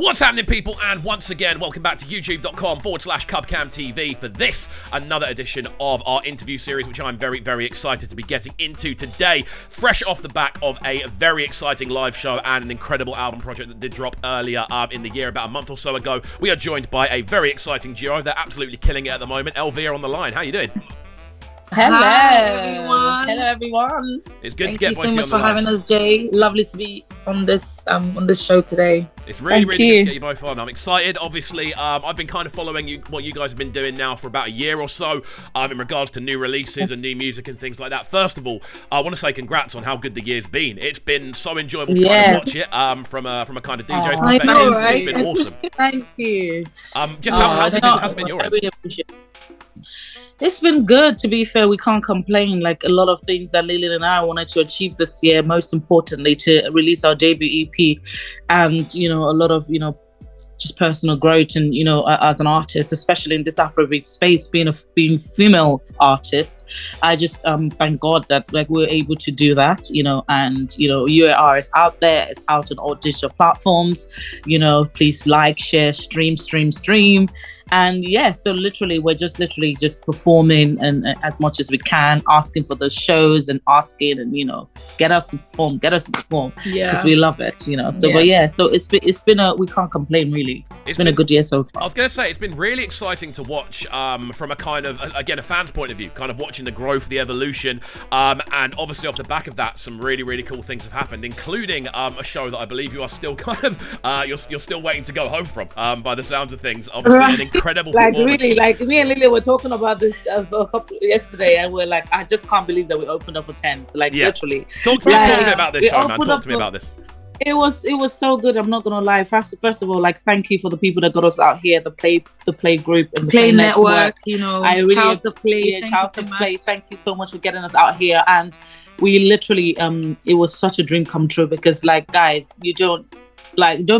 What's happening, people? And once again, welcome back to youtube.com/CubCamTV for this, another edition of our interview series, which I'm very, very excited to be getting into today. Fresh off the back of a very exciting live show and an incredible album project that did drop earlier in the year, about a month or so ago. We are joined by a very exciting duo. They're absolutely killing it at the moment. LV are on the line. How you doing? Hello. Hi, everyone. Hello, everyone. It's good Thank to get you so much for line. having us, Jay. Lovely to be on this show today. It's really good to get you both on. I'm excited. Obviously, I've been kind of following what you guys have been doing now for about a year or so in regards to new releases and new music and things like that. First of all, I want to say congrats on how good the year's been. It's been so enjoyable to kind of watch it from a kind of DJ's perspective. I know, right? It's been awesome. Thank you. How's it been your end? Really appreciate it. It's been good, to be fair. We can't complain. Like a lot of things that Lillian and I wanted to achieve this year, most importantly to release our debut EP, and a lot of just personal growth and as an artist, especially in this Afrobeat space, being female artist, I just thank God that we're able to do that, and UAR is out there. It's out on all digital platforms. Please like, share, stream. And so literally we're just performing and as much as we can, asking for those shows and asking and get us to perform because we love it, so yes. So it's been we can't complain really. It's been a good year so far. I was going to say, it's been really exciting to watch from a kind of, again, a fan's point of view, kind of watching the growth, the evolution, and obviously off the back of that, some really, really cool things have happened, including a show that I believe you are still kind of, you're still waiting to go home from, by the sounds of things. Obviously an incredible performance. Really, me and Lily were talking about this yesterday, and we're like, I just can't believe that we opened up for Tems, literally. Talk to me about this show, man. Talk to me about this. It was so good. I'm not gonna lie. First of all, thank you for the people that got us out here, the play group and the Play Network. I really Charles of Play. Charles of Play. Thank you so much for getting us out here. And we literally, it was such a dream come true because, guys, you don't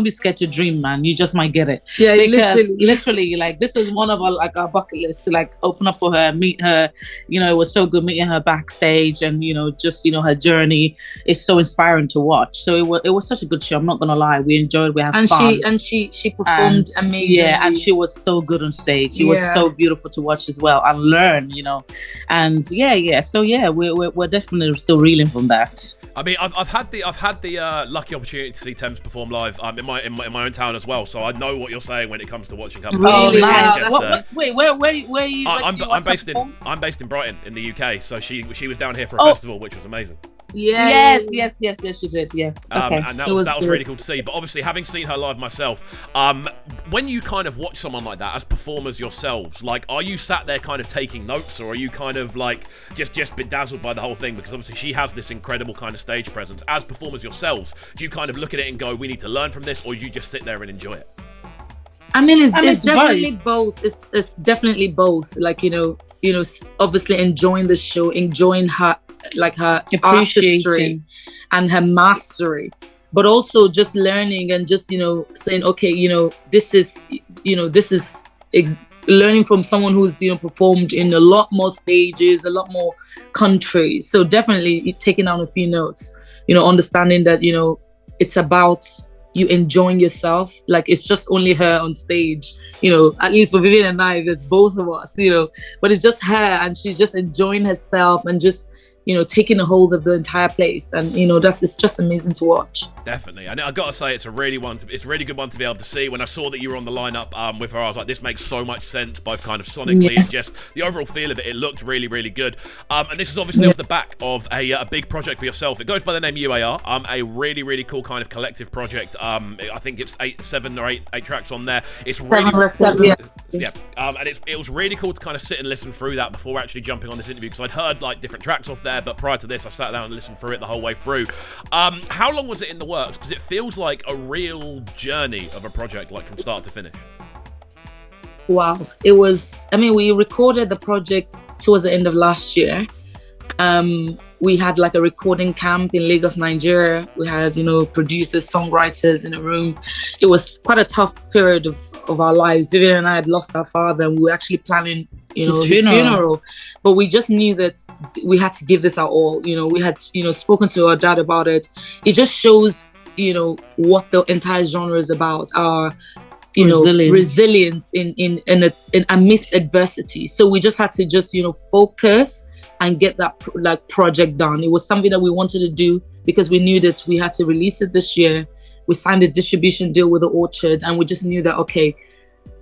be scared to dream, man. You just might get it. Yeah, because literally, this was one of our bucket lists to open up for her, meet her. It was so good meeting her backstage, and just her journey is so inspiring to watch. So it was such a good show. I'm not gonna lie, we enjoyed. We had fun. She performed amazing. Yeah, and she was so good on stage. She was so beautiful to watch as well and learn. And So we're definitely still reeling from that. I mean, I've had the lucky opportunity to see Tems perform live in my own town as well, so I know what you're saying when it comes to watching her. Really? Nice. Wait, where are you? I'm based in Brighton in the UK, so she was down here for a festival, which was amazing. Yes, she did. Yeah. Okay. And that was really cool to see. But obviously, having seen her live myself, when you kind of watch someone like that as performers yourselves, are you sat there kind of taking notes, or are you kind of just bedazzled by the whole thing? Because obviously she has this incredible kind of stage presence. As performers yourselves, do you kind of look at it and go, "We need to learn from this," or do you just sit there and enjoy it? I mean, it's definitely both. It's definitely both. Obviously enjoying the show, enjoying her her artistry and her mastery, but also just learning and just saying, okay, this is learning from someone who's performed in a lot more stages, a lot more countries. So definitely taking down a few notes, understanding that it's about you enjoying yourself. It's just only her on stage, at least for Vivian and I, there's both of us, but it's just her, and she's just enjoying herself and just taking a hold of the entire place, and it's just amazing to watch. Definitely, and I gotta say, it's a really good one to be able to see. When I saw that you were on the lineup with her, I was like, this makes so much sense, both kind of sonically and just the overall feel of it. It looked really, really good. And this is obviously off the back of a big project for yourself. It goes by the name UAR. A really, really cool kind of collective project. I think it's 7 or 8 tracks on there. It's really cool. And it was really cool to kind of sit and listen through that before actually jumping on this interview, because I'd heard different tracks off there, but prior to this, I sat down and listened through it the whole way through. How long was it in the works? Because it feels like a real journey of a project, from start to finish. Wow. It was, we recorded the project towards the end of last year. We had a recording camp in Lagos, Nigeria. We had, producers, songwriters in a room. It was quite a tough period of our lives. Vivian and I had lost our father, and we were actually planning, his funeral. But we just knew that we had to give this our all. We had, spoken to our dad about it. It just shows what the entire genre is about, our resilience in amidst adversity. So we just had to just focus and get that project done. It was something that we wanted to do because we knew that we had to release it this year. We signed a distribution deal with the Orchard, and we just knew that, okay,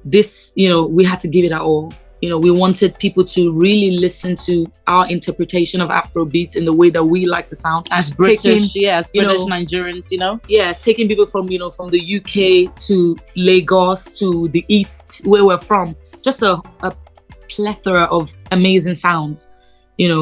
this, we had to give it our all. We wanted people to really listen to our interpretation of Afrobeat in the way that we like to sound. As British, as British Nigerians, Yeah, taking people from the UK to Lagos to the East, where we're from. Just a plethora of amazing sounds.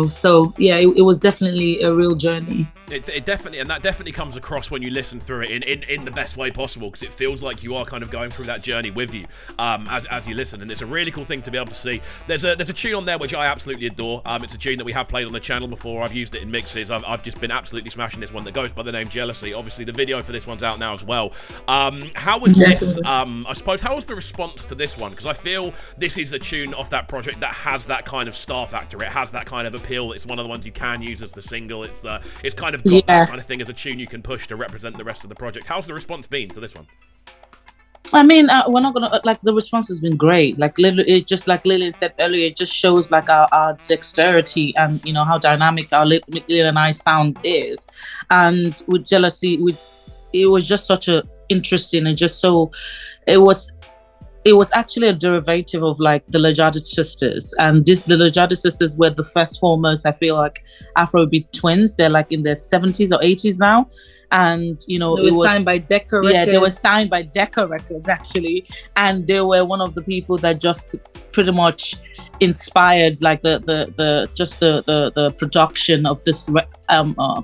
So yeah, it was definitely a real journey. It definitely, and that definitely comes across when you listen through it in the best way possible, because it feels like you are kind of going through that journey with you as you listen, and it's a really cool thing to be able to see. There's a tune on there which I absolutely adore. It's a tune that we have played on the channel before. I've used it in mixes. I've just been absolutely smashing this one that goes by the name Jealousy. Obviously, the video for this one's out now as well. How was this? I suppose, how was the response to this one? Because I feel this is a tune off that project that has that kind of star factor. It has that kind of appeal. It's one of the ones you can use as the single. It's kind of got that kind of thing as a tune you can push to represent the rest of the project. How's the response been to this one? I mean, we're not gonna the response has been great. It's just like Lillian said earlier. It just shows our dexterity and how dynamic our Lillian and I sound is. And with Jealousy, it was just such a interesting and just so it was actually a derivative of the Lajada sisters, and the Lajada sisters were the first foremost, I feel like, Afrobeat twins. They're in their 70s or 80s now, and it was signed by Decca Records. Yeah, they were signed by Decca Records actually, and they were one of the people that just pretty much inspired the production of this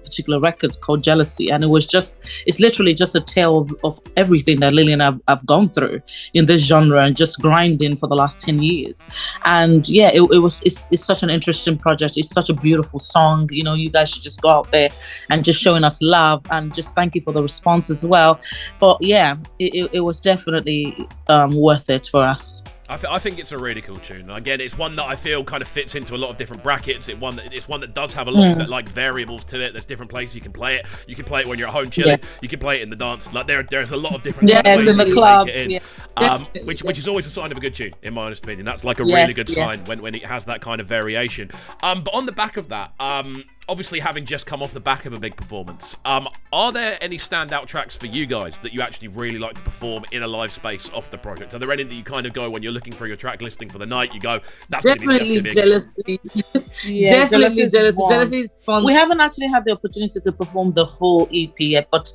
particular record called Jealousy. And it's literally just a tale of everything that Lillian have gone through in this genre and just grinding for the last 10 years. And yeah, it's such an interesting project. It's such a beautiful song. You guys should just go out there and just showing us love, and just thank you for the response as well. But yeah, it was definitely worth it for us. I think it's a really cool tune. Again, it's one that I feel kind of fits into a lot of different brackets. It's one that does have a lot of variables to it. There's different places you can play it. You can play it when you're at home chilling. Yeah. You can play it in the dance. There's a lot of different ways in the club. Take it in. Which is always a sign of a good tune, in my honest opinion. That's a really good sign when it has that kind of variation. But on the back of that, obviously having just come off the back of a big performance, are there any standout tracks for you guys that you actually really like to perform in a live space off the project? Are there any that you kind of go when you're looking for your track listing for the night, you go, definitely Jealousy. Definitely Jealousy. Jealousy is fun. We haven't actually had the opportunity to perform the whole EP yet, but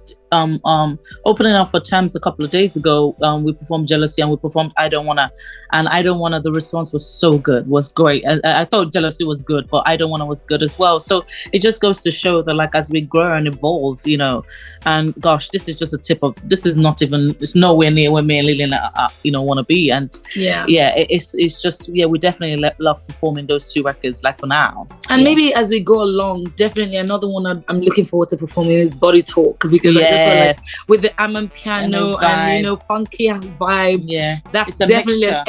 opening up for Tems a couple of days ago, we performed Jealousy and we performed I Don't Wanna. And I Don't Wanna, the response was so good, was great. I thought Jealousy was good, but I Don't Wanna was good as well. So it just goes to show that as we grow and evolve, and gosh, this is just it's nowhere near where me and Lillian want to be. And it's just, we definitely love performing those two records for now. And maybe as we go along, definitely another one I'm looking forward to performing is Body Talk, because I just feel with the Amman piano and funky vibe. Yeah, that's definitely an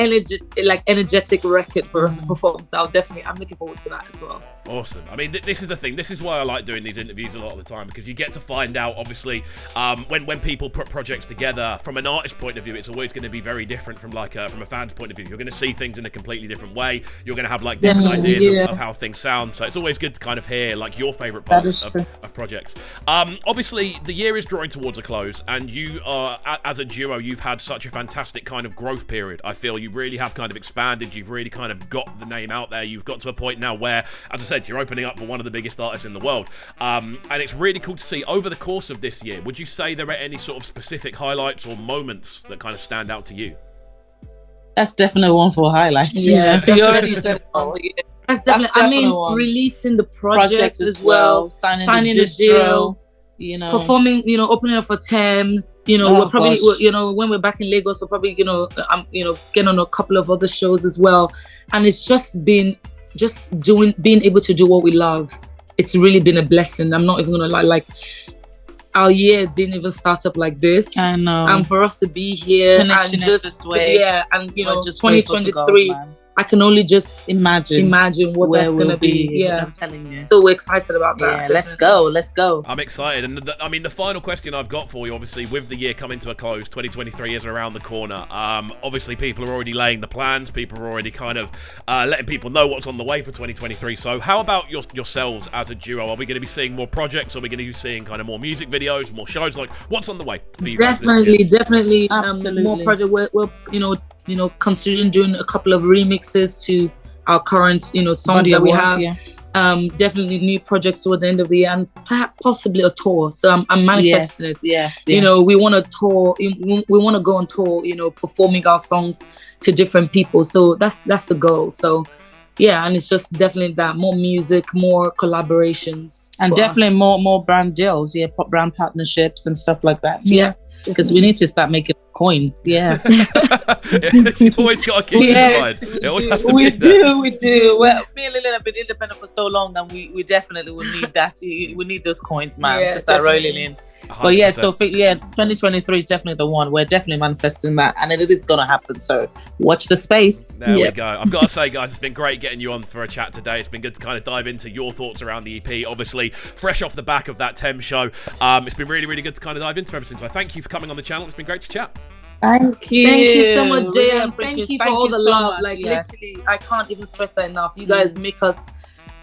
energetic record for us to perform. So I'm looking forward to that as well. Awesome. I mean, this is the thing. This is why I like doing these interviews a lot of the time, because you get to find out, obviously, when people put projects together, from an artist point of view, it's always going to be very different from from a fan's point of view. You're going to see things in a completely different way. You're going to have different ideas of how things sound. So it's always good to kind of hear your favorite parts of projects. Obviously, the year is drawing towards a close, and you are, as a duo, you've had such a fantastic kind of growth period. I feel you really have kind of expanded. You've really kind of got the name out there. You've got to a point now where, as I said, you're opening up for one of the biggest artists in the world. And it's really cool to see over the course of this year. Would you say there are any sort of specific highlights or moments that kind of stand out to you? That's definitely one for highlights. Yeah, you already said. That's definitely one. Releasing the project as well, signing the deal. Performing, opening up for Tems. We're probably, when we're back in Lagos, we're probably, getting on a couple of other shows as well. And it's just being able to do what we love. It's really been a blessing. I'm not even gonna lie. Our year didn't even start up like this. I know. And for us to be here finishing and just this way, and just 2023. I can only just Imagine what where that's we'll gonna be. Yeah, I'm telling you. so we're excited about that. Yeah, let's go. I'm excited, and I mean, the final question I've got for you, obviously, with the year coming to a close, 2023 is around the corner. Obviously, people are already laying the plans. People are already kind of letting people know what's on the way for 2023. So, how about yourselves as a duo? Are we going to be seeing more projects? Are we going to be seeing kind of more music videos, more shows? Like, what's on the way for you guys this year? Definitely, Absolutely. more project. We're considering doing a couple of remixes to our current songs Body that of we work, have. yeah. Definitely new projects towards the end of the year, and perhaps possibly a tour. So I'm manifesting it. Yes. We want to tour. We want to go on tour. Performing our songs to different people. So that's the goal. So yeah, and it's just definitely that more music, more collaborations, and definitely more brand deals. Yeah, brand partnerships and stuff like that. Yeah. Because we need to start making coins. Yeah. You've always got to keep it in mind. It always has to be there. We do. Well, me and Lillian have been independent for so long, and we definitely will need that. We need those coins, man, to start rolling in. 100%. But yeah, so 2023 is definitely the one. We're definitely manifesting that, and it is gonna happen. So watch the space. There we go. I've got to say, guys, it's been great getting you on for a chat today. It's been good to kind of dive into your thoughts around the EP. Obviously, fresh off the back of that Tems show, it's been really, really good to kind of dive into everything. So thank you for coming on the channel. It's been great to chat. Thank you. Thank you so much, Jay. Really And thank you for all the so love. much. Like literally, I can't even stress that enough. You Yeah. guys make us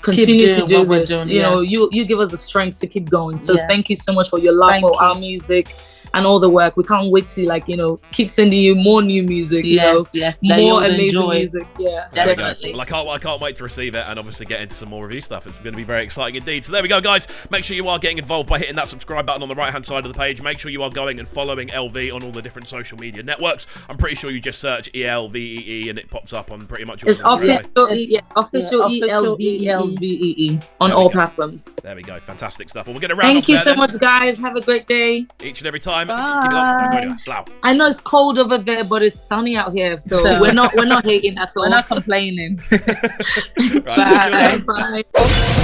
continue to doing do what we're this. doing, You give us the strength to keep going. So Yeah. thank you so much for your love Thank for you. our music and all the work. We can't wait to keep sending you more new music. Yes, that more you'll amazing enjoy. music. Yeah, There we go. definitely. Well, I can't wait to receive it and obviously get into some more review stuff. It's going to be very exciting indeed. So there we go, guys. Make sure you are getting involved by hitting that subscribe button on the right-hand side of the page. Make sure you are going and following LV on all the different social media networks. I'm pretty sure you just search ELVEE and it pops up on pretty much all It's of them. official ELVEE. on There we all go. platforms. There we go. Fantastic stuff. Well, we're going to round Thank off you there so then. much, guys. Have a great day. Each and every time. Bye. Keep it locked. Don't go anywhere. Blow. I know it's cold over there, but it's sunny out here, so So- we're not hating at all. We're not complaining. Right, Bye. Bye.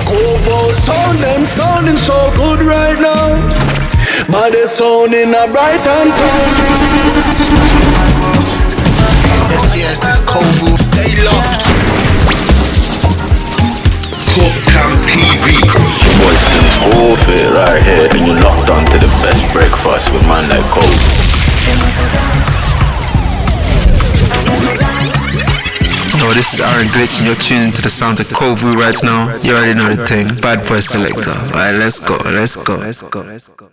Kobo sound, them sounding so good right now. But they sounding a bright and Yes, it's Kovu. Stay locked. Cam TV. Boys, the whole fit right here, and you're locked on to the best breakfast with man like Cole. Yo, this is Aaron Glitch and you're tuning to the sounds of Kovu right now. You already know the thing. Bad boy selector. Alright, let's go.